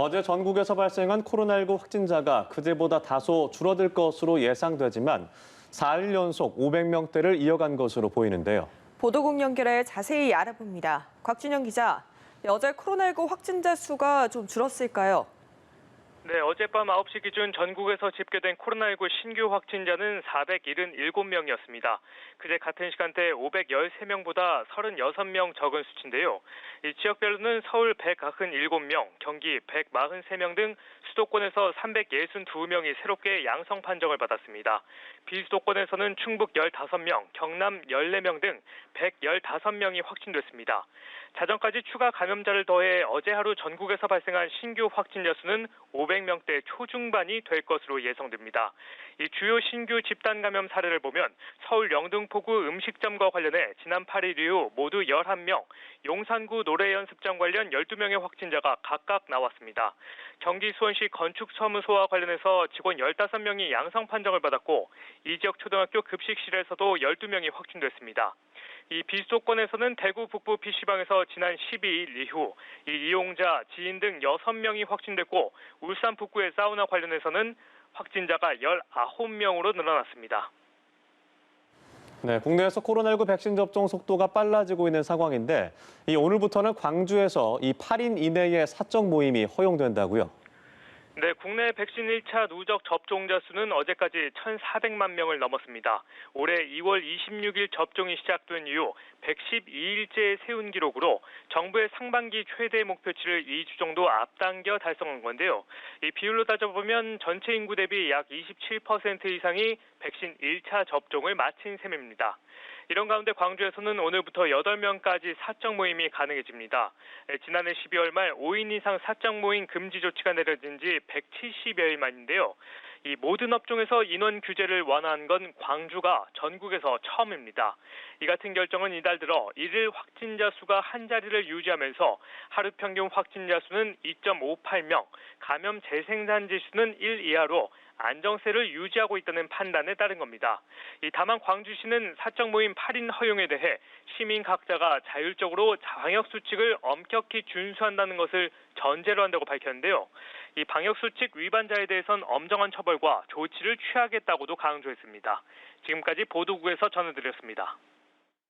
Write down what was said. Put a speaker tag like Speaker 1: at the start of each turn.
Speaker 1: 어제 전국에서 발생한 코로나19 확진자가 그제보다 다소 줄어들 것으로 예상되지만 4일 연속 500명대를 이어간 것으로 보이는데요.
Speaker 2: 보도국 연결해 자세히 알아봅니다. 곽준영 기자, 어제 코로나19 확진자 수가 좀 줄었을까요?
Speaker 3: 네, 어젯밤 9시 기준 전국에서 집계된 코로나19 신규 확진자는 477명이었습니다. 그제 같은 시간대 513명보다 36명 적은 수치인데요. 이 지역별로는 서울 197명, 경기 143명 등 수도권에서 362명이 새롭게 양성 판정을 받았습니다. 비수도권에서는 충북 15명, 경남 14명 등 115명이 확진됐습니다. 자정까지 추가 감염자를 더해 어제 하루 전국에서 발생한 신규 확진자 수는 500명대 초중반이 될 것으로 예상됩니다. 이 주요 신규 집단 감염 사례를 보면 서울 영등포구 음식점과 관련해 지난 8일 이후 모두 11명, 용산구 노래연습장 관련 12명의 확진자가 각각 나왔습니다. 경기 수원시 건축사무소와 관련해서 직원 15명이 양성 판정을 받았고 이 지역 초등학교 급식실에서도 12명이 확진됐습니다. 이 비수도권에서는 대구 북부 PC방에서 지난 12일 이후 이 이용자, 지인 등 6명이 확진됐고 울산 북구의 사우나 관련해서는 확진자가 19명으로 늘어났습니다.
Speaker 1: 네, 국내에서 코로나19 백신 접종 속도가 빨라지고 있는 상황인데 오늘부터는 광주에서 이 8인 이내의 사적 모임이 허용된다고요.
Speaker 3: 네, 국내 백신 1차 누적 접종자 수는 어제까지 1,400만 명을 넘었습니다. 올해 2월 26일 접종이 시작된 이후 112일째 세운 기록으로 정부의 상반기 최대 목표치를 2주 정도 앞당겨 달성한 건데요. 이 비율로 따져보면 전체 인구 대비 약 27% 이상이 백신 1차 접종을 마친 셈입니다. 이런 가운데 광주에서는 오늘부터 8명까지 사적 모임이 가능해집니다. 지난해 12월 말 5인 이상 사적 모임 금지 조치가 내려진 지 170여일 만인데요. 이 모든 업종에서 인원 규제를 완화한 건 광주가 전국에서 처음입니다. 이 같은 결정은 이달 들어 일일 확진자 수가 한 자리를 유지하면서 하루 평균 확진자 수는 2.58명, 감염 재생산 지수는 1 이하로 안정세를 유지하고 있다는 판단에 따른 겁니다. 다만 광주시는 사적 모임 8인 허용에 대해 시민 각자가 자율적으로 방역수칙을 엄격히 준수한다는 것을 전제로 한다고 밝혔는데요. 이 방역수칙 위반자에 대해선 엄정한 처벌과 조치를 취하겠다고도 강조했습니다. 지금까지 보도국에서 전해드렸습니다.